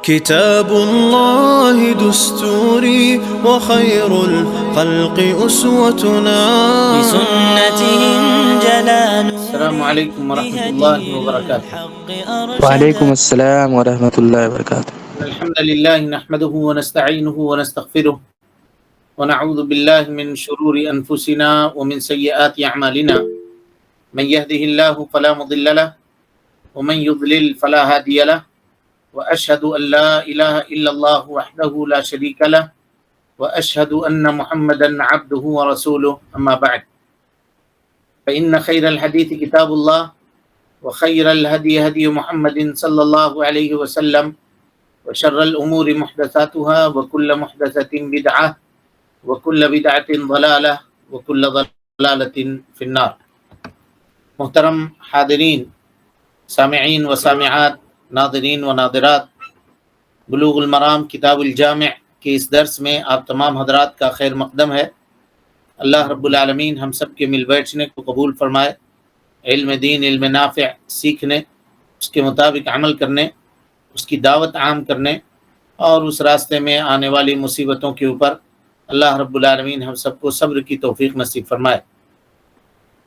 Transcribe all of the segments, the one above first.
كتاب الله دستوري وخير الخلق أسوتنا بسنته جلال السلام علیکم ورحمۃ اللہ وبرکاتہ۔ وعلیکم السلام ورحمۃ اللہ وبرکاتہ۔ الحمد للہ نحمده ونستعینه ونستغفره ونعوذ باللہ من شرور انفسنا ومن سیئات اعمالنا من يهده الله فلا مضل له ومن يضلل فلا هادي له واشهد ان لا اله الا الله وحده لا شريك له واشهد ان محمدا عبده ورسوله اما بعد فان خير الحديث كتاب الله وخير الهدي هدي محمد صلى الله عليه وسلم وشر الأمور محدثاتها وكل محدثة بدعة وكل بدعة ضلالة وكل ضلالة في النار۔ محترم حاضرین، سامعین و سامعات، ناظرین و ناظرات، بلوغ المرام کتاب الجامع کے اس درس میں آپ تمام حضرات کا خیر مقدم ہے۔ اللہ رب العالمین ہم سب کے مل بیٹھنے کو قبول فرمائے، علم دین، علم نافع سیکھنے، اس کے مطابق عمل کرنے، اس کی دعوت عام کرنے اور اس راستے میں آنے والی مصیبتوں کے اوپر اللہ رب العالمین ہم سب کو صبر کی توفیق نصیب فرمائے۔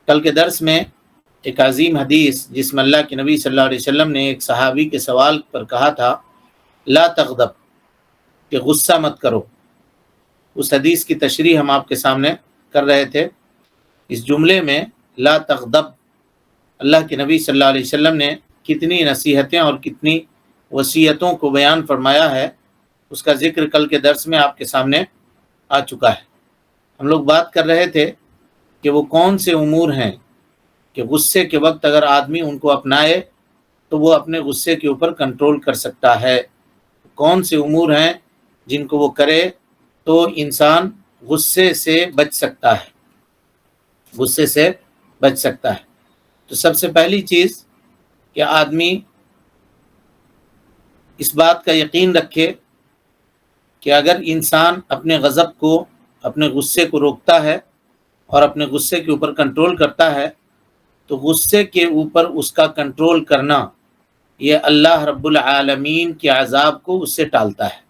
کل کے درس میں ایک عظیم حدیث جس میں اللہ کے نبی صلی اللہ علیہ وسلم نے ایک صحابی کے سوال پر کہا تھا لا تغضب، کہ غصہ مت کرو، اس حدیث کی تشریح ہم آپ کے سامنے کر رہے تھے۔ اس جملے میں لا تغضب، اللہ کے نبی صلی اللہ علیہ وسلم نے کتنی نصیحتیں اور کتنی وصیتوں کو بیان فرمایا ہے، اس کا ذکر کل کے درس میں آپ کے سامنے آ چکا ہے۔ ہم لوگ بات کر رہے تھے کہ وہ کون سے امور ہیں کہ غصے کے وقت اگر آدمی ان کو اپنائے تو وہ اپنے غصے کے اوپر کنٹرول کر سکتا ہے، کون سے امور ہیں جن کو وہ کرے تو انسان غصے سے بچ سکتا ہے، غصے سے بچ سکتا ہے۔ تو سب سے پہلی چیز کہ آدمی اس بات کا یقین رکھے کہ اگر انسان اپنے غضب کو، اپنے غصے کو روکتا ہے اور اپنے غصے کے اوپر کنٹرول کرتا ہے تو غصے کے اوپر اس کا کنٹرول کرنا یہ اللہ رب العالمین کے عذاب کو اس سے ٹالتا ہے۔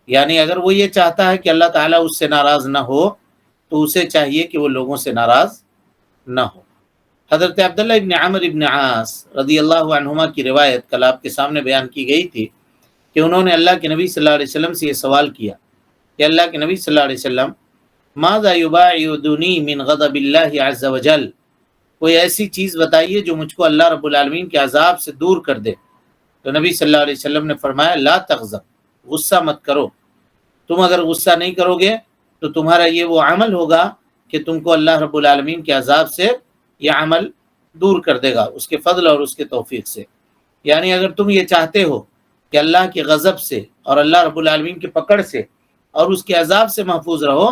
یعنی اگر وہ یہ چاہتا ہے کہ اللہ تعالیٰ اس سے ناراض نہ ہو تو اسے چاہیے کہ وہ لوگوں سے ناراض نہ ہو۔ حضرت عبداللہ ابن عمر ابن عاص رضی اللہ عنہما کی روایت کل آپ کے سامنے بیان کی گئی تھی کہ انہوں نے اللہ کے نبی صلی اللہ علیہ وسلم سے یہ سوال کیا کہ اللہ کے نبی صلی اللہ علیہ وسلم ماذا یباعدنی من غضب اللہ عز وجل، کوئی ایسی چیز بتائیے جو مجھ کو اللہ رب العالمین کے عذاب سے دور کر دے۔ تو نبی صلی اللہ علیہ وسلم نے فرمایا لا تغضب، غصہ مت کرو۔ تم اگر غصہ نہیں کرو گے تو تمہارا یہ وہ عمل ہوگا کہ تم کو اللہ رب العالمین کے عذاب سے یہ عمل دور کر دے گا اس کے فضل اور اس کے توفیق سے۔ یعنی اگر تم یہ چاہتے ہو کہ اللہ کے غضب سے اور اللہ رب العالمین کے پکڑ سے اور اس کے عذاب سے محفوظ رہو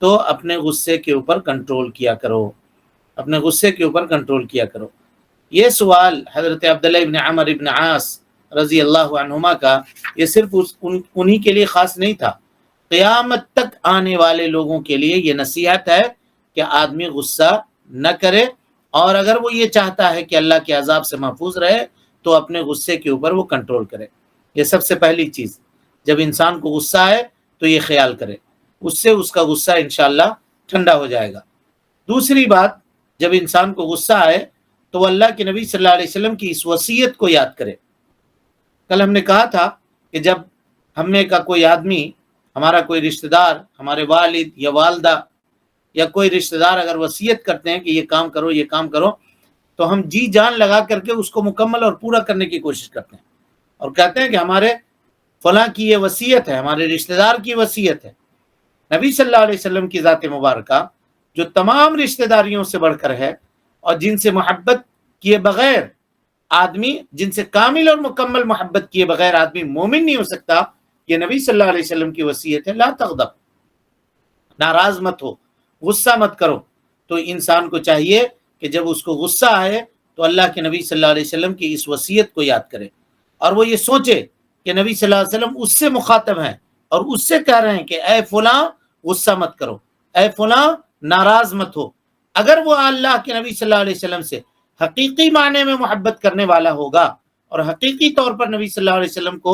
تو اپنے غصے کے اوپر کنٹرول کیا کرو، اپنے غصے کے اوپر کنٹرول کیا کرو۔ یہ سوال حضرت عبداللہ ابن عمر ابن عاص رضی اللہ عنہما کا یہ صرف انہی کے لیے خاص نہیں تھا، قیامت تک آنے والے لوگوں کے لیے یہ نصیحت ہے کہ آدمی غصہ نہ کرے، اور اگر وہ یہ چاہتا ہے کہ اللہ کے عذاب سے محفوظ رہے تو اپنے غصے کے اوپر وہ کنٹرول کرے۔ یہ سب سے پہلی چیز، جب انسان کو غصہ آئے تو یہ خیال کرے، اس سے اس کا غصہ انشاءاللہ ٹھنڈا ہو جائے گا۔ دوسری بات، جب انسان کو غصہ آئے تو وہ اللہ کے نبی صلی اللہ علیہ وسلم کی اس وصیت کو یاد کرے۔ کل ہم نے کہا تھا کہ جب ہم میں کا کوئی آدمی، ہمارا کوئی رشتہ دار، ہمارے والد یا والدہ یا کوئی رشتہ دار اگر وصیت کرتے ہیں کہ یہ کام کرو یہ کام کرو تو ہم جی جان لگا کر کے اس کو مکمل اور پورا کرنے کی کوشش کرتے ہیں اور کہتے ہیں کہ ہمارے فلاں کی یہ وصیت ہے، ہمارے رشتہ دار کی وصیت ہے۔ نبی صلی اللہ علیہ وسلم کی ذات مبارکہ جو تمام رشتہ داریوں سے بڑھ کر ہے اور جن سے محبت کیے بغیر آدمی، جن سے کامل اور مکمل محبت کیے بغیر آدمی مومن نہیں ہو سکتا، یہ نبی صلی اللہ علیہ وسلم کی وصیت ہے لا تغضب، ناراض مت ہو، غصہ مت کرو۔ تو انسان کو چاہیے کہ جب اس کو غصہ آئے تو اللہ کے نبی صلی اللہ علیہ وسلم کی اس وصیت کو یاد کرے اور وہ یہ سوچے کہ نبی صلی اللہ علیہ وسلم اس سے مخاطب ہیں اور اس سے کہہ رہے ہیں کہ اے فلاں غصہ مت کرو، اے فلاں ناراض مت ہو۔ اگر وہ اللہ کے نبی صلی اللہ علیہ وسلم سے حقیقی معنی میں محبت کرنے والا ہوگا اور حقیقی طور پر نبی صلی اللہ علیہ وسلم کو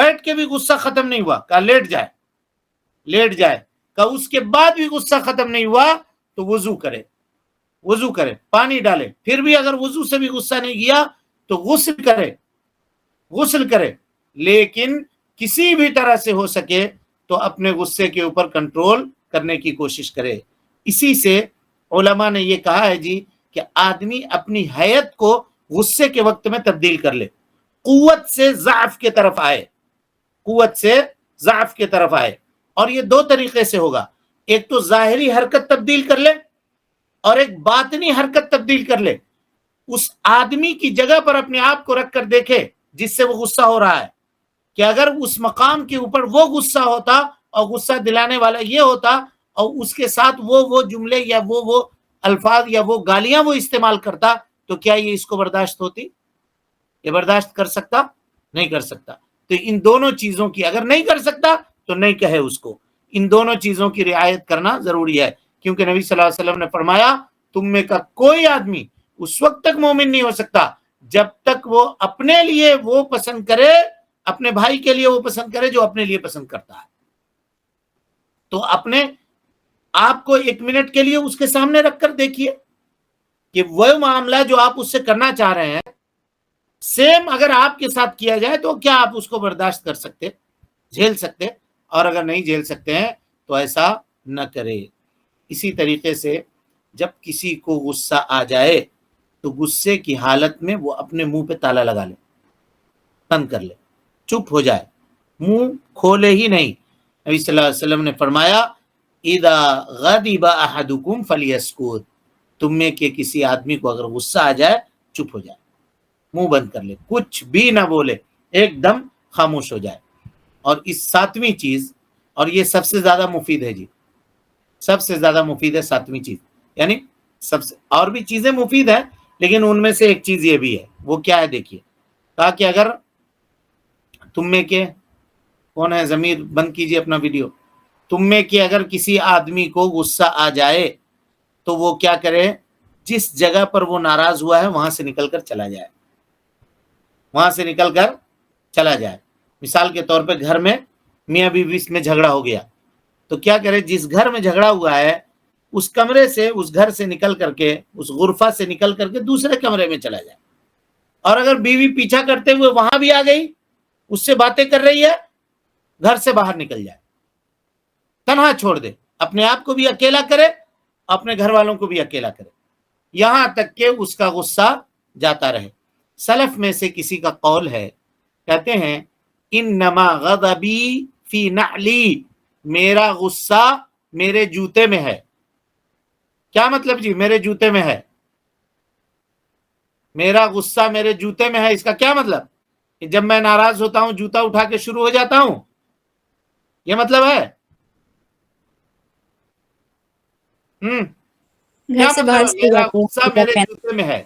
بیٹھ کے بھی غصہ ختم نہیں ہوا، کہا لیٹ جائے، لیٹ جائے، کہا اس کے بعد بھی غصہ ختم نہیں ہوا تو وضو کرے، وضو کرے، پانی ڈالے، پھر بھی اگر وضو سے بھی غصہ نہیں گیا تو غسل کرے، غسل کرے، لیکن کسی بھی طرح سے ہو سکے تو اپنے غصے کے اوپر کنٹرول کرنے کی کوشش کرے۔ اسی سے علماء نے یہ کہا ہے جی کہ آدمی اپنی حیت کو غصے کے وقت میں تبدیل کر لے، قوت سے ضعف کے طرف آئے، قوت سے ضعف کے طرف آئے، اور یہ دو طریقے سے ہوگا، ایک تو ظاہری حرکت تبدیل کر لے اور ایک باطنی حرکت تبدیل کر لے۔ اس آدمی کی جگہ پر اپنے آپ کو رکھ کر دیکھے جس سے وہ غصہ ہو رہا ہے، کہ اگر اس مقام کے اوپر وہ غصہ ہوتا اور غصہ دلانے والا یہ ہوتا اور اس کے ساتھ وہ جملے یا وہ الفاظ یا وہ گالیاں وہ استعمال کرتا تو کیا یہ اس کو برداشت ہوتی؟ یہ برداشت کر سکتا؟ نہیں کر سکتا۔ تو ان دونوں چیزوں کی اگر نہیں کر سکتا تو نہیں کہے اس کو، ان دونوں چیزوں کی رعایت کرنا ضروری ہے، کیونکہ نبی صلی اللہ علیہ وسلم نے فرمایا تم میں کا کوئی آدمی اس وقت تک مومن نہیں ہو سکتا جب تک وہ اپنے لیے وہ پسند کرے، اپنے بھائی کے لیے وہ پسند کرے جو اپنے لیے پسند کرتا ہے۔ تو اپنے آپ کو ایک منٹ کے لیے اس کے سامنے رکھ کر دیکھیے کہ وہ معاملہ جو آپ اس سے کرنا چاہ رہے ہیں سیم اگر آپ کے ساتھ کیا جائے تو کیا آپ اس کو برداشت کر سکتے، جھیل سکتے؟ اور اگر نہیں جھیل سکتے ہیں تو ایسا نہ کرے۔ اسی طریقے سے جب کسی کو غصہ آ جائے تو غصے کی حالت میں وہ اپنے منہ پہ تالا لگا لے، بند کر لے، چپ ہو جائے، منہ کھولے ہی نہیں۔ نبی صلی اللہ علیہ وسلم نے فرمایا اذا غضب احدکم فلیسکت، تم میں کے کسی آدمی کو اگر غصہ آ جائے چپ ہو جائے، منہ بند کر لے، کچھ بھی نہ بولے، ایک دم خاموش ہو جائے۔ اور اس ساتویں چیز، اور یہ سب سے زیادہ مفید ہے جی، سب سے زیادہ مفید ہے ساتویں چیز، یعنی سب سے اور بھی چیزیں مفید ہیں لیکن ان میں سے ایک چیز یہ بھی ہے، وہ کیا ہے دیکھیے، کہا کہ اگر تم میں کے کون ہے، ضمیر بند کیجئے اپنا ویڈیو، تم میں کہ اگر کسی آدمی کو غصہ آ جائے تو وہ کیا کرے، جس جگہ پر وہ ناراض ہوا ہے وہاں سے نکل کر چلا جائے، وہاں سے نکل کر چلا جائے۔ مثال کے طور پہ گھر میں میاں بیوی میں جھگڑا ہو گیا تو کیا کرے، جس گھر میں جھگڑا ہوا ہے اس کمرے سے، اس گھر سے نکل کر کے، اس غرفہ سے نکل کر کے دوسرے کمرے میں چلا جائے، اور اگر بیوی پیچھا کرتے ہوئے وہاں بھی آ گئی، اس سے باتیں کر رہی ہے، گھر سے باہر نکل جائے، تنہا چھوڑ دے، اپنے آپ کو بھی اکیلا کرے، اپنے گھر والوں کو بھی اکیلا کرے، یہاں تک کہ اس کا غصہ جاتا رہے۔ سلف میں سے کسی کا قول ہے، کہتے ہیں انما غضبی فی نعلی، میرا غصہ میرے جوتے میں ہے۔ کیا مطلب جی؟ میرے جوتے میں ہے، میرا غصہ میرے جوتے میں ہے۔ اس کا کیا مطلب؟ کہ جب میں ناراض ہوتا ہوں جوتا اٹھا کے شروع ہو جاتا ہوں، یہ مطلب ہے؟ گھر سے باہر چلے میرا جاتے غصہ میرے جوتے میں ہے،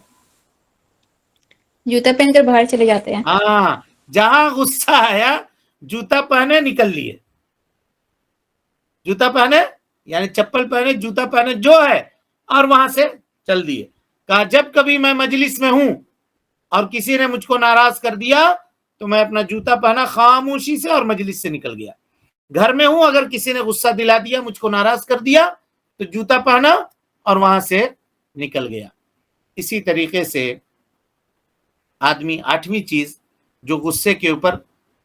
جوتا پہن کر باہر چلے جاتے ہیں۔ ہاں، جہاں غصہ آیا جوتا پہنے نکل لیے، جوتا پہنے یعنی چپل پہنے، جوتا پہنے جو ہے، اور وہاں سے چل دیے۔ کہا جب کبھی میں مجلس میں ہوں اور کسی نے مجھ کو ناراض کر دیا تو میں اپنا جوتا پہنا خاموشی سے اور مجلس سے نکل گیا۔ گھر میں ہوں، اگر کسی نے غصہ دلا دیا، مجھ کو ناراض کر دیا تو جوتا پہنا اور وہاں سے نکل گیا۔ اسی طریقے سے آدمی آٹھویں چیز جو غصے کے اوپر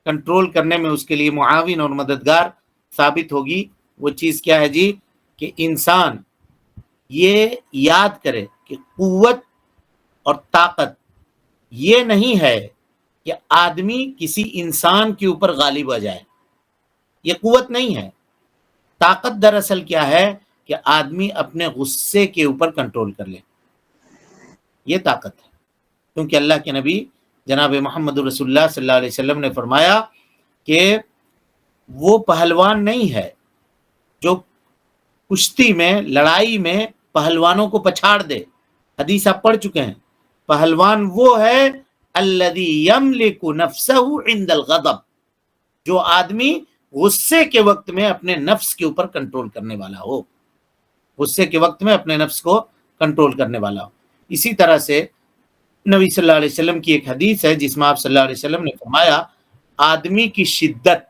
کنٹرول کرنے میں اس کے لیے معاون اور مددگار ثابت ہوگی، وہ چیز کیا ہے جی؟ کہ انسان یہ یاد کرے کہ قوت اور طاقت یہ نہیں ہے کہ آدمی کسی انسان کے اوپر غالب آ جائے، یہ قوت نہیں ہے۔ طاقت دراصل کیا ہے کہ آدمی اپنے غصے کے اوپر کنٹرول کر لے، یہ طاقت ہے۔ کیونکہ اللہ کے نبی جناب محمد رسول اللہ صلی اللہ علیہ وسلم نے فرمایا کہ وہ پہلوان نہیں ہے جو کشتی میں، لڑائی میں پہلوانوں کو پچھاڑ دے۔ حدیث آپ پڑھ چکے ہیں، پہلوان وہ ہے الذی یملک نفسہ عند الغضب، جو آدمی غصے کے وقت میں اپنے نفس کے اوپر کنٹرول کرنے والا ہو، غصے کے وقت میں اپنے نفس کو کنٹرول کرنے والا ہو۔ اسی طرح سے نبی صلی اللہ علیہ وسلم کی ایک حدیث ہے جس میں آپ صلی اللہ علیہ وسلم نے فرمایا آدمی کی شدت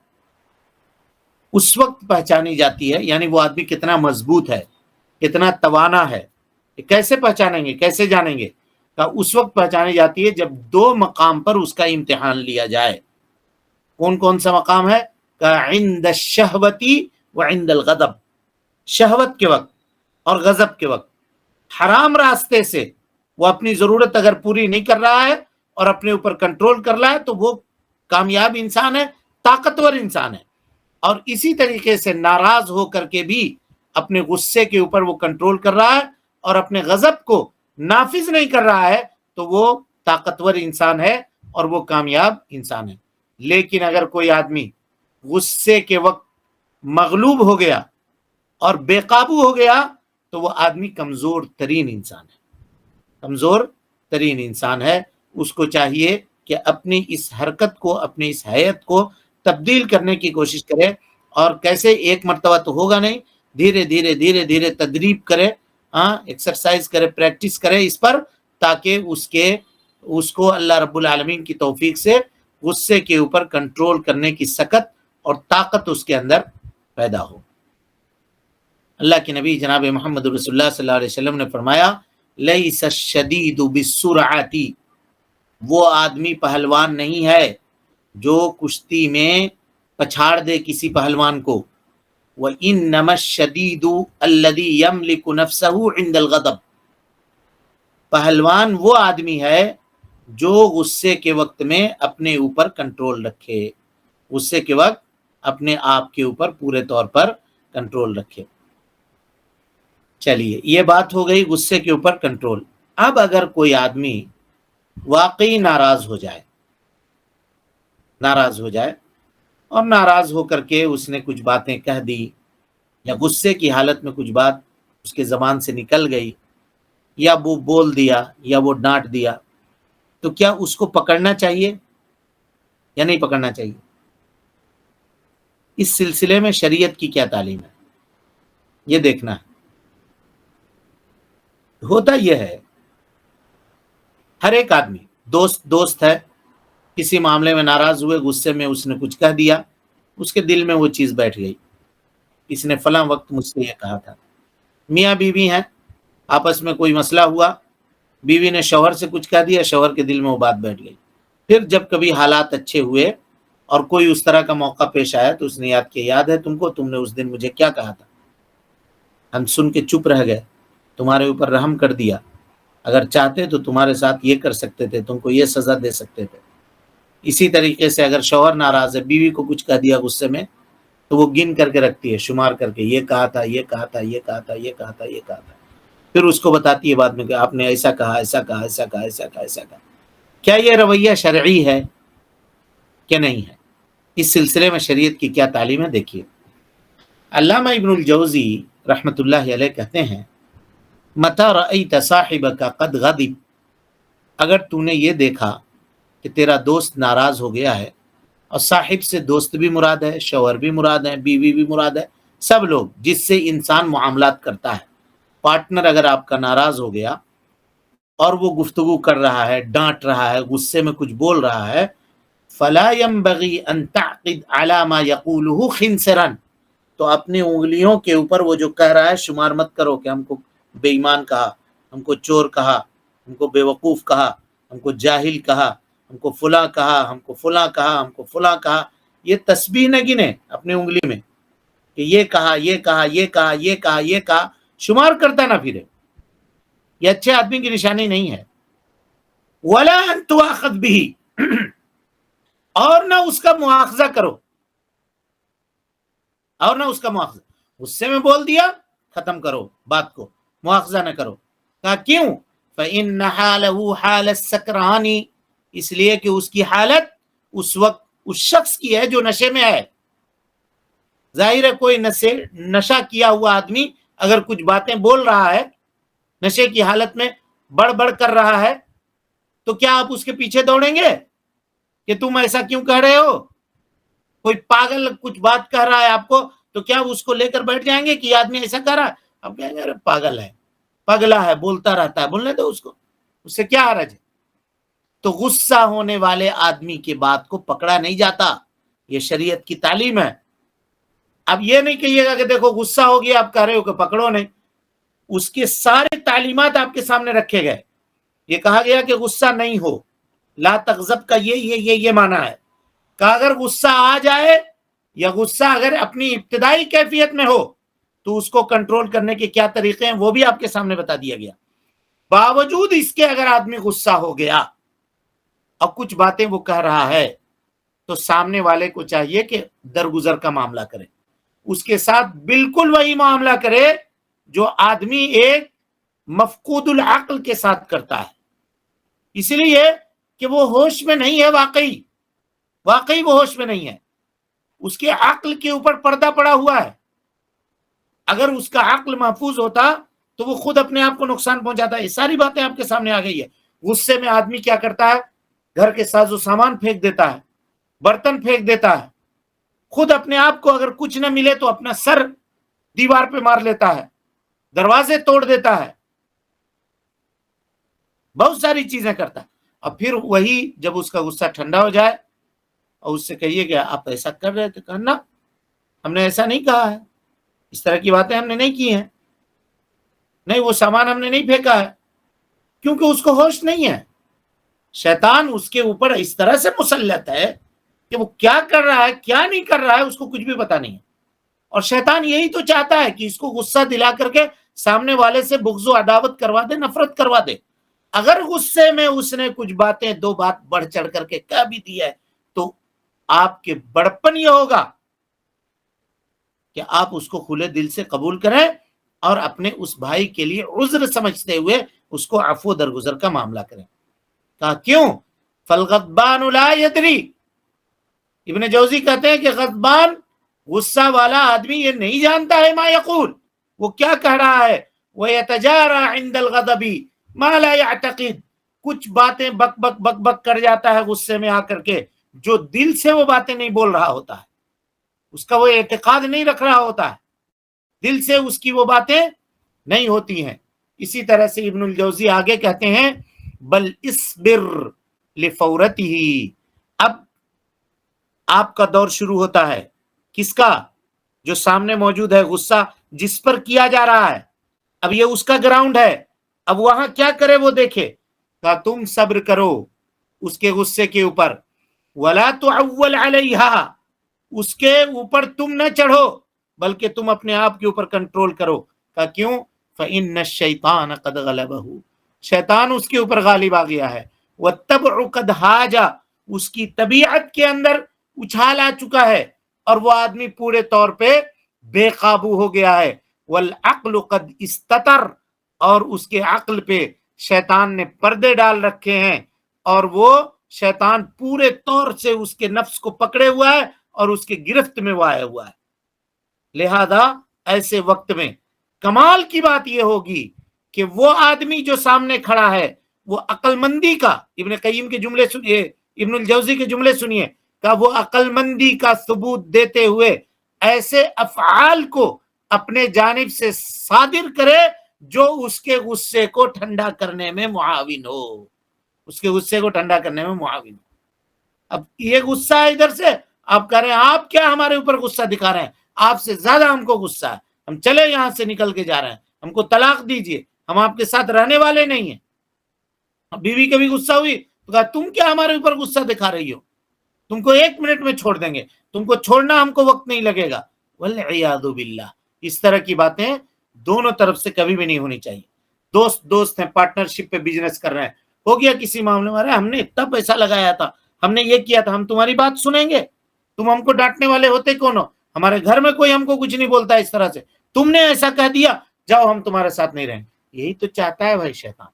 اس وقت پہچانی جاتی ہے، یعنی وہ آدمی کتنا مضبوط ہے، کتنا توانا ہے، کیسے پہچانیں گے، کیسے جانیں گے؟ اس وقت پہچانی جاتی ہے جب دو مقام پر اس کا امتحان لیا جائے۔ کون کون سا مقام ہے؟ عند الشہوتی وعند الغضب، شہوت کے وقت اور غضب کے وقت۔ حرام راستے سے وہ اپنی ضرورت اگر پوری نہیں کر رہا ہے اور اپنے اوپر کنٹرول کر رہا ہے تو وہ کامیاب انسان ہے، طاقتور انسان ہے۔ اور اسی طریقے سے ناراض ہو کر کے بھی اپنے غصے کے اوپر وہ کنٹرول کر رہا ہے اور اپنے غضب کو نافذ نہیں کر رہا ہے تو وہ طاقتور انسان ہے اور وہ کامیاب انسان ہے۔ لیکن اگر کوئی آدمی غصے کے وقت مغلوب ہو گیا اور بے قابو ہو گیا تو وہ آدمی کمزور ترین انسان ہے، کمزور ترین انسان ہے۔ اس کو چاہیے کہ اپنی اس حرکت کو، اپنی اس حیت کو تبدیل کرنے کی کوشش کرے، اور کیسے؟ ایک مرتبہ تو ہوگا نہیں، دھیرے دھیرے دھیرے دھیرے تدریب کرے، ایکسرسائز کرے، پریکٹس کرے اس پر، تاکہ اس کو اللہ رب العالمین کی توفیق سے غصے کے اوپر کنٹرول کرنے کی سکت اور طاقت اس کے اندر پیدا ہو۔ اللہ کے نبی جناب محمد رسول اللہ صلی اللہ علیہ وسلم نے فرمایا لیس الشدید بالسرعۃ، وہ آدمی پہلوان نہیں ہے جو کشتی میں پچھاڑ دے کسی پہلوان کو، وَإِنَّمَا الشَّدِيدُ الَّذِي يَمْلِكُ نَفْسَهُ عِنْدَ الْغَضَبِ، پہلوان وہ آدمی ہے جو غصے کے وقت میں اپنے اوپر کنٹرول رکھے، غصے کے وقت اپنے آپ کے اوپر پورے طور پر کنٹرول رکھے۔ چلیے، یہ بات ہو گئی غصے کے اوپر کنٹرول۔ اب اگر کوئی آدمی واقعی ناراض ہو جائے اور ناراض ہو کر کے اس نے کچھ باتیں کہہ دی، یا غصے کی حالت میں کچھ بات اس کے زبان سے نکل گئی، یا وہ بول دیا یا وہ ڈانٹ دیا، تو کیا اس کو پکڑنا چاہیے یا نہیں پکڑنا چاہیے؟ اس سلسلے میں شریعت کی کیا تعلیم ہے، یہ دیکھنا ہے۔ ہوتا یہ ہے، ہر ایک آدمی دوست ہے، کسی معاملے میں ناراض ہوئے، غصے میں اس نے کچھ کہہ دیا، اس کے دل میں وہ چیز بیٹھ گئی، اس نے فلاں وقت مجھ سے یہ کہا تھا۔ میاں بیوی ہیں، آپس میں کوئی مسئلہ ہوا، بیوی نے شوہر سے کچھ کہہ دیا، شوہر کے دل میں وہ بات بیٹھ گئی۔ پھر جب کبھی حالات اچھے ہوئے اور کوئی اس طرح کا موقع پیش آیا تو اس نے یاد کیا، یاد ہے تم نے اس دن مجھے کیا کہا تھا، ہم سن کے چپ رہ گئے، تمہارے اوپر رحم کر دیا، اگر چاہتے تو تمہارے ساتھ یہ کر سکتے تھے، تم کو یہ سزا دے سکتے تھے۔ اسی طریقے سے اگر شوہر ناراض ہے، بیوی کو کچھ کہہ دیا غصے میں، تو وہ گن کر کے رکھتی ہے، شمار کر کے، یہ کہا تھا، یہ کہا تھا، یہ کہا تھا، یہ کہا تھا، یہ کہا تھا، پھر اس کو بتاتی ہے بعد میں کہ آپ نے ایسا کہا، ایسا کہا، ایسا کہا، ایسا کہا، ایسا کہا۔ کیا یہ رویہ شرعی ہے کہ نہیں ہے؟ اس سلسلے میں شریعت کی کیا تعلیم ہے، دیکھیے۔ علامہ ابن الجوزی رحمۃ اللہ علیہ کہتے ہیں متی رأیت صاحبک قد غضب، اگر تو نے یہ دیکھا کہ تیرا دوست ناراض ہو گیا ہے، اور صاحب سے دوست بھی مراد ہے، شوہر بھی مراد ہے، بیوی بھی مراد ہے، سب لوگ جس سے انسان معاملات کرتا ہے، پارٹنر اگر آپ کا ناراض ہو گیا اور وہ گفتگو کر رہا ہے، ڈانٹ رہا ہے، غصے میں کچھ بول رہا ہے، فلا ينبغي ان تعقد على ما يقوله خنصرا، تو اپنی انگلیوں کے اوپر وہ جو کہہ رہا ہے شمار مت کرو کہ ہم کو بے ایمان کہا، ہم کو چور کہا، ہم کو بے وقوف کہا، ہم کو جاہل کہا، ہم کو فلاں کہا، ہم کو فلاں کہا، ہم کو فلاں کہا۔ یہ تسبیح نہ گنے اپنی انگلی میں کہ یہ کہا، یہ کہا، یہ کہا، یہ کہا، یہ کہا، شمار کرتا نہ پھرے، یہ اچھے آدمی کی نشانی نہیں ہے۔ ولا ان تؤاخذ به، اور نہ اس کا مواخذہ کرو، اور نہ اس کا مواخذہ، غصے میں بول دیا، ختم کرو بات کو، مواخذہ نہ کرو۔ کہا کیوں؟ فإن حالہ حال السکران، اس لیے کہ اس کی حالت اس وقت اس شخص کی ہے جو نشے میں ہے۔ ظاہر ہے کوئی نشہ کیا ہوا آدمی اگر کچھ باتیں بول رہا ہے، نشے کی حالت میں بڑھ بڑھ کر رہا ہے، تو کیا آپ اس کے پیچھے دوڑیں گے کہ تم ایسا کیوں کہہ رہے ہو؟ کوئی پاگل کچھ بات کہہ رہا ہے آپ کو، تو کیا اس کو لے کر بیٹھ جائیں گے کہ یہ آدمی ایسا کہہ رہا ہے؟ آپ کہیں گے ارے پاگل ہے، پگلا ہے، بولتا رہتا ہے، بولنے دو اس کو، اس سے کیا حرج ہے۔ تو غصہ ہونے والے آدمی کی بات کو پکڑا نہیں جاتا. یہ شریعت کی تعلیم ہے. اب یہ نہیں کہیے گا کہ دیکھو غصہ ہو گیا آپ کہہ رہے ہو کہ پکڑو نہیں. اس کے سارے تعلیمات آپ کے سامنے رکھے گئے. یہ کہا گیا کہ غصہ نہیں ہو. لا تغضب کا یہ معنی ہے کہ اگر غصہ آ جائے یا غصہ اگر اپنی ابتدائی کیفیت میں ہو تو اس کو کنٹرول کرنے کے کیا طریقے ہیں وہ بھی آپ کے سامنے بتا دیا گیا. باوجود اس کے اگر آدمی غصہ ہو گیا اور کچھ باتیں وہ کہہ رہا ہے تو سامنے والے کو چاہیے کہ درگزر کا معاملہ کرے. اس کے ساتھ بالکل وہی معاملہ کرے جو آدمی ایک مفقود العقل کے ساتھ کرتا ہے. اس لیے کہ وہ ہوش میں نہیں ہے. واقعی وہ ہوش میں نہیں ہے. اس کے عقل کے اوپر پردہ پڑا ہوا ہے. اگر اس کا عقل محفوظ ہوتا تو وہ خود اپنے آپ کو نقصان پہنچاتا ہے. یہ ساری باتیں آپ کے سامنے آ گئی ہے. غصے میں آدمی کیا کرتا ہے؟ گھر کے ساز و سامان پھینک دیتا ہے, برتن پھینک دیتا ہے. خود اپنے آپ کو اگر کچھ نہ ملے تو اپنا سر دیوار پہ مار لیتا ہے, دروازے توڑ دیتا ہے, بہت ساری چیزیں کرتا ہے. اور پھر وہی جب اس کا غصہ ٹھنڈا ہو جائے اور اس سے کہیے کہ آپ ایسا کر رہے تھے, کہنا ہم نے ایسا نہیں کہا ہے, اس طرح کی باتیں ہم نے نہیں کی ہیں, نہیں وہ سامان ہم نے نہیں پھینکا ہے. کیونکہ اس کو ہوش نہیں ہے. شیطان اس کے اوپر اس طرح سے مسلط ہے کہ وہ کیا کر رہا ہے کیا نہیں کر رہا ہے اس کو کچھ بھی پتا نہیں ہے. اور شیطان یہی تو چاہتا ہے کہ اس کو غصہ دلا کر کے سامنے والے سے بغض و عداوت کروا دے, نفرت کروا دے. اگر غصے میں اس نے کچھ باتیں دو بات بڑھ چڑھ کر کے کہہ بھی دی ہے تو آپ کے بڑپن یہ ہوگا کہ آپ اس کو کھلے دل سے قبول کریں اور اپنے اس بھائی کے لیے عذر سمجھتے ہوئے اس کو عفو درگزر کا معاملہ کریں. کہا کیوں؟ فالغضبان لا يدری. ابن جوزی کہتے ہیں کہ غضبان, غصہ والا آدمی یہ نہیں جانتا ہے ما یقول, وہ کیا کہہ رہا ہے. وَيَتَجَارَى عِنْدَ الْغَضَبِ مَا لَا يَعْتَقِدْ. کچھ باتیں بک بک بک بک کر جاتا ہے غصے میں آ کر کے, جو دل سے وہ باتیں نہیں بول رہا ہوتا ہے, اس کا وہ اعتقاد نہیں رکھ رہا ہوتا ہے, دل سے اس کی وہ باتیں نہیں ہوتی ہیں. اسی طرح سے ابن الجوزی آگے کہتے ہیں بل اصبر لفورته. اب آپ کا دور شروع ہوتا ہے. کس کا؟ جو سامنے موجود ہے, غصہ جس پر کیا جا رہا ہے. اب یہ اس کا گراؤنڈ ہے, اب وہاں کیا کرے وہ دیکھے. کہا تم صبر کرو اس کے غصے کے اوپر. ولا تعول علیہا, اس کے اوپر تم نہ چڑھو بلکہ تم اپنے آپ کے اوپر کنٹرول کرو. کہا کیوں؟ فإن الشیطان قد غلبہ, شیطان اس کے اوپر غالب آ گیا ہے. والطبع قد حاجا, اس کی طبیعت کے اندر اچھال آ چکا ہے اور وہ آدمی پورے طور پہ بے قابو ہو گیا ہے. والعقل قد استتر, اور اس کے عقل پہ شیطان نے پردے ڈال رکھے ہیں اور وہ شیطان پورے طور سے اس کے نفس کو پکڑے ہوا ہے اور اس کے گرفت میں وہ آیا ہوا ہے. لہذا ایسے وقت میں کمال کی بات یہ ہوگی کہ وہ آدمی جو سامنے کھڑا ہے وہ عقل مندی کا, ابن قیم کے جملے سنیے, ابن الجوزی کے جملے سنیے, کہ وہ عقل مندی کا ثبوت دیتے ہوئے ایسے افعال کو اپنے جانب سے صادر کرے جو اس کے غصے کو ٹھنڈا کرنے میں معاون ہو, اس کے غصے کو ٹھنڈا کرنے میں معاون ہو. اب یہ غصہ ہے ادھر سے, آپ کہہ رہے ہیں آپ کیا ہمارے اوپر غصہ دکھا رہے ہیں, آپ سے زیادہ ہم کو غصہ ہے, ہم چلے یہاں سے نکل کے جا رہے ہیں, ہم کو طلاق دیجئے, ہم آپ کے ساتھ رہنے والے نہیں ہیں. بیوی کبھی غصہ ہوئی تو کہا تم کیا ہمارے اوپر غصہ دکھا رہی ہو, تم کو 1 منٹ میں چھوڑ دیں گے, تم کو چھوڑنا ہم کو وقت نہیں لگے گا. والعیاذ باللہ. اس طرح کی باتیں دونوں طرف سے کبھی بھی نہیں ہونی چاہیے. دوست ہیں, پارٹنرشپ پہ بزنس کر رہے ہیں, ہو گیا کسی معاملے میں, ہم نے اتنا پیسہ لگایا تھا, ہم نے یہ کیا تھا, ہم تمہاری بات سنیں گے؟ تم ہم کو ڈانٹنے والے ہوتے کون ہو؟ ہمارے گھر میں کوئی ہم کو کچھ نہیں بولتا اس طرح سے, تم نے ایسا کہہ دیا, جاؤ ہم تمہارے ساتھ نہیں رہیں. یہی تو چاہتا ہے بھائی شیطان,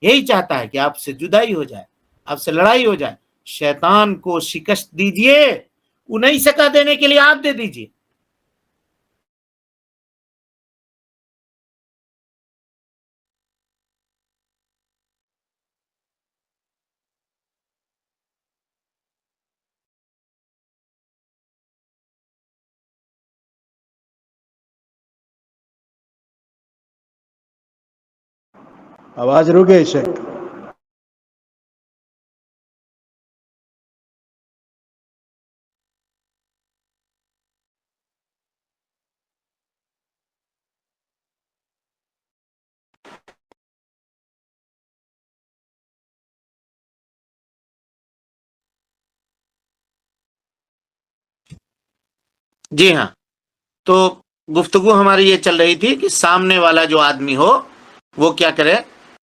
یہی چاہتا ہے کہ آپ سے جدائی ہو جائے, آپ سے لڑائی ہو جائے. شیطان کو شکست دیجئے, وہ نہیں سکا دینے کے لیے آپ دے دیجئے. آواز رک گئی شیخ. جی ہاں، تو گفتگو ہماری یہ چل رہی تھی کہ سامنے والا جو آدمی ہو وہ کیا کرے،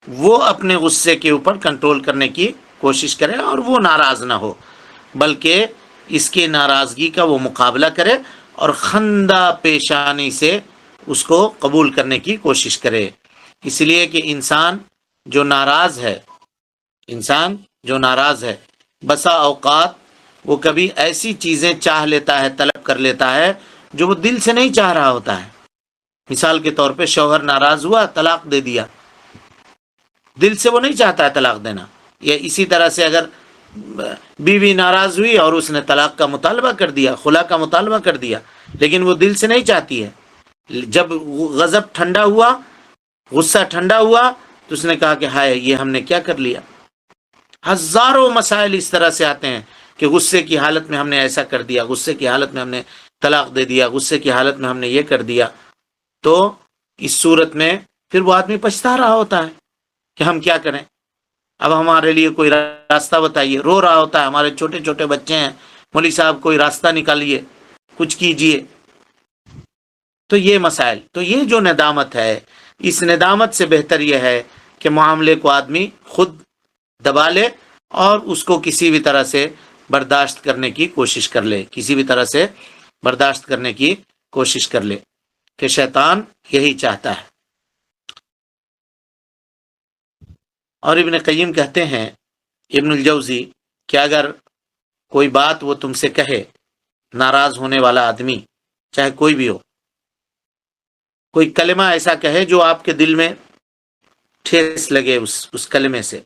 وہ اپنے غصے کے اوپر کنٹرول کرنے کی کوشش کرے اور وہ ناراض نہ ہو، بلکہ اس کی ناراضگی کا وہ مقابلہ کرے اور خندہ پیشانی سے اس کو قبول کرنے کی کوشش کرے۔ اس لیے کہ انسان جو ناراض ہے بسا اوقات وہ کبھی ایسی چیزیں چاہ لیتا ہے، طلب کر لیتا ہے جو وہ دل سے نہیں چاہ رہا ہوتا ہے۔ مثال کے طور پہ شوہر ناراض ہوا، طلاق دے دیا، دل سے وہ نہیں چاہتا ہے طلاق دینا۔ یا اسی طرح سے اگر بیوی ناراض ہوئی اور اس نے طلاق کا مطالبہ کر دیا، خلا کا مطالبہ کر دیا، لیکن وہ دل سے نہیں چاہتی ہے۔ جب غضب ٹھنڈا ہوا، غصہ ٹھنڈا ہوا، تو اس نے کہا کہ ہائے یہ ہم نے کیا کر لیا۔ ہزاروں مسائل اس طرح سے آتے ہیں کہ غصے کی حالت میں ہم نے ایسا کر دیا، غصے کی حالت میں ہم نے طلاق دے دیا، غصے کی حالت میں ہم نے یہ کر دیا۔ تو اس صورت میں پھر وہ آدمی پچھتا رہا ہوتا ہے کہ ہم کیا کریں، اب ہمارے لیے کوئی راستہ بتائیے، رو رہا ہوتا ہے، ہمارے چھوٹے چھوٹے بچے ہیں، مولوی صاحب کوئی راستہ نکالیے، کچھ کیجئے۔ تو یہ مسائل، تو یہ جو ندامت ہے، اس ندامت سے بہتر یہ ہے کہ معاملے کو آدمی خود دبا لے اور اس کو کسی بھی طرح سے برداشت کرنے کی کوشش کر لے، کسی بھی طرح سے برداشت کرنے کی کوشش کر لے، کہ شیطان یہی چاہتا ہے۔ اور ابن قیم کہتے ہیں، ابن الجوزی، کہ اگر کوئی بات وہ تم سے کہے، ناراض ہونے والا آدمی چاہے کوئی بھی ہو، کوئی کلمہ ایسا کہے جو آپ کے دل میں ٹھیس لگے اس کلمے سے،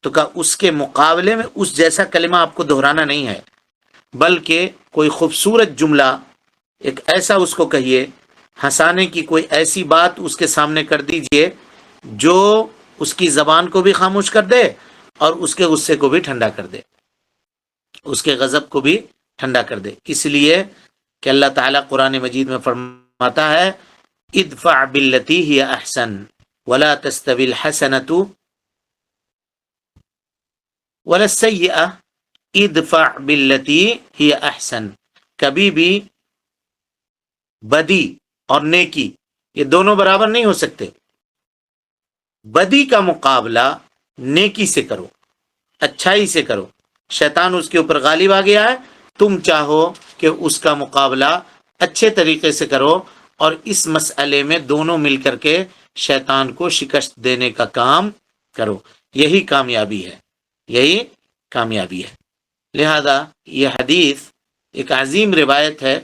تو کہ اس کے مقابلے میں اس جیسا کلمہ آپ کو دہرانا نہیں ہے، بلکہ کوئی خوبصورت جملہ ایک ایسا اس کو کہیے، ہنسانے کی کوئی ایسی بات اس کے سامنے کر دیجئے جو اس کی زبان کو بھی خاموش کر دے اور اس کے غصے کو بھی ٹھنڈا کر دے، اس کے غضب کو بھی ٹھنڈا کر دے۔ اس لیے کہ اللہ تعالیٰ قرآن مجید میں فرماتا ہے، ادفع باللتی ہی احسن ولا تستوی الحسنۃ ولا السیئۃ ادفع باللتی ہی احسن۔ کبھی بھی بدی اور نیکی یہ دونوں برابر نہیں ہو سکتے۔ بدی کا مقابلہ نیکی سے کرو، اچھائی سے کرو۔ شیطان اس کے اوپر غالب آ گیا ہے، تم چاہو کہ اس کا مقابلہ اچھے طریقے سے کرو، اور اس مسئلے میں دونوں مل کر کے شیطان کو شکست دینے کا کام کرو۔ یہی کامیابی ہے، یہی کامیابی ہے۔ لہذا یہ حدیث ایک عظیم روایت ہے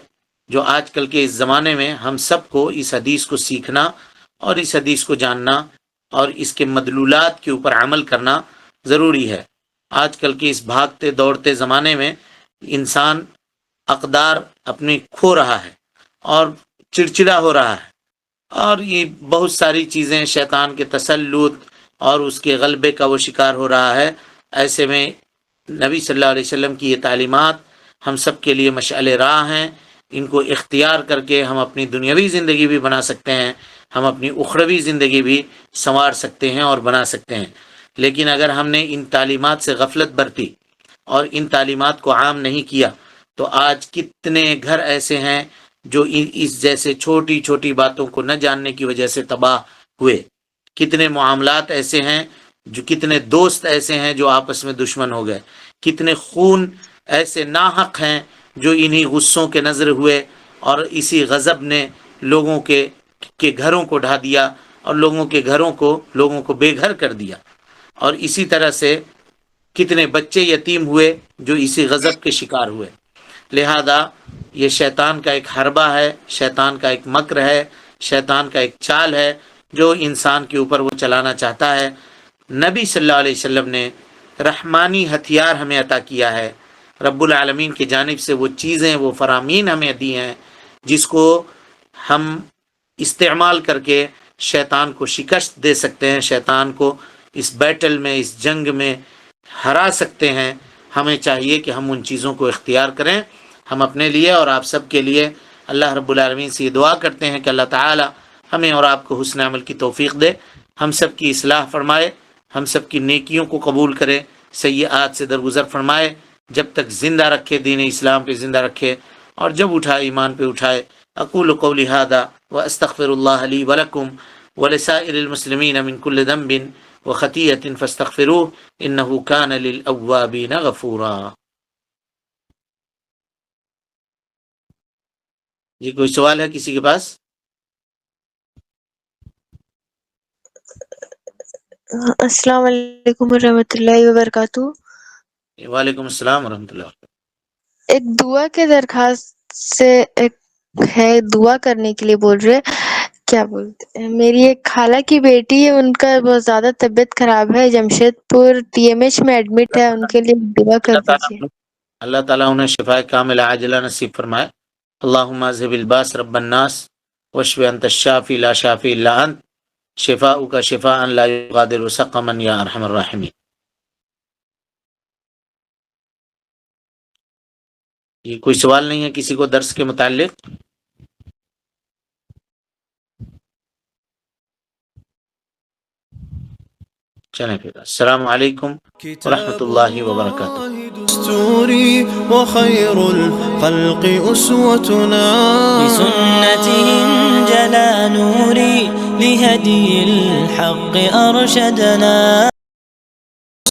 جو آج کل کے اس زمانے میں ہم سب کو اس حدیث کو سیکھنا اور اس حدیث کو جاننا اور اس کے مدلولات کے اوپر عمل کرنا ضروری ہے۔ آج کل کے اس بھاگتے دوڑتے زمانے میں انسان اقدار اپنی کھو رہا ہے اور چڑچڑا ہو رہا ہے، اور یہ بہت ساری چیزیں شیطان کے تسلط اور اس کے غلبے کا وہ شکار ہو رہا ہے۔ ایسے میں نبی صلی اللہ علیہ وسلم کی یہ تعلیمات ہم سب کے لیے مشعل راہ ہیں۔ ان کو اختیار کر کے ہم اپنی دنیاوی زندگی بھی بنا سکتے ہیں، ہم اپنی اخروی زندگی بھی سنوار سکتے ہیں اور بنا سکتے ہیں۔ لیکن اگر ہم نے ان تعلیمات سے غفلت برتی اور ان تعلیمات کو عام نہیں کیا، تو آج کتنے گھر ایسے ہیں جو اس جیسے چھوٹی چھوٹی باتوں کو نہ جاننے کی وجہ سے تباہ ہوئے، کتنے معاملات ایسے ہیں، جو کتنے دوست ایسے ہیں جو آپس میں دشمن ہو گئے، کتنے خون ایسے ناحق ہیں جو انہی غصوں کے نظر ہوئے، اور اسی غضب نے لوگوں کے گھروں کو ڈھا دیا اور لوگوں کو بے گھر کر دیا، اور اسی طرح سے کتنے بچے یتیم ہوئے جو اسی غضب کے شکار ہوئے۔ لہذا یہ شیطان کا ایک حربہ ہے، شیطان کا ایک مکر ہے، شیطان کا ایک چال ہے جو انسان کے اوپر وہ چلانا چاہتا ہے۔ نبی صلی اللہ علیہ وسلم نے رحمانی ہتھیار ہمیں عطا کیا ہے، رب العالمین کی جانب سے وہ چیزیں، وہ فرامین ہمیں دی ہیں جس کو ہم استعمال کر کے شیطان کو شکست دے سکتے ہیں، شیطان کو اس بیٹل میں، اس جنگ میں ہرا سکتے ہیں۔ ہمیں چاہیے کہ ہم ان چیزوں کو اختیار کریں۔ ہم اپنے لیے اور آپ سب کے لیے اللہ رب العالمین سے یہ دعا کرتے ہیں کہ اللہ تعالی ہمیں اور آپ کو حسن عمل کی توفیق دے، ہم سب کی اصلاح فرمائے، ہم سب کی نیکیوں کو قبول کرے، سیئات سے درگزر فرمائے، جب تک زندہ رکھے، دین اسلام پہ زندہ رکھے۔ اور جب اٹھائے ایمان پہ اٹھائے. اقول قولی هذا واستغفر الله لي ولكم ولسائر المسلمين من كل ذنب وخطيئة فاستغفروه انه كان للأوابين غفورا. جی کوئی سوال ہے کسی کے پاس؟ السلام علیکم ورحمۃ اللہ وبرکاتہ. وعلیکم السلام ورحمۃ اللہ. ایک دعا کے درخواست سے ایک ہے، دعا کرنے کے لیے بول رہے. کیا بولتے ہیں، میری ایک خالہ کی بیٹی ہے، ان کا بہت زیادہ طبیعت خراب ہے، جمشید پور ٹی ایم ایچ میں ایڈمٹ ہے، ان کے لیے دعا کر دیجیے. اللہ تعالیٰ انہیں شفاء کاملہ عاجلہ نصیب فرمائے. اللہم اذہب الباس رب الناس واشف انت الشافی لا شافی الا انت شفاؤک شفاء لا یغادر سقما یا ارحم الراحمین. یہ کوئی سوال نہیں ہے کسی کو درس کے متعلق؟ چلیں پھر السلام علیکم ورحمۃ اللہ وبرکاتہ. دستوري وخير الخلق أسوتنا بسنته جلا نوري لهدي الحق أرشدنا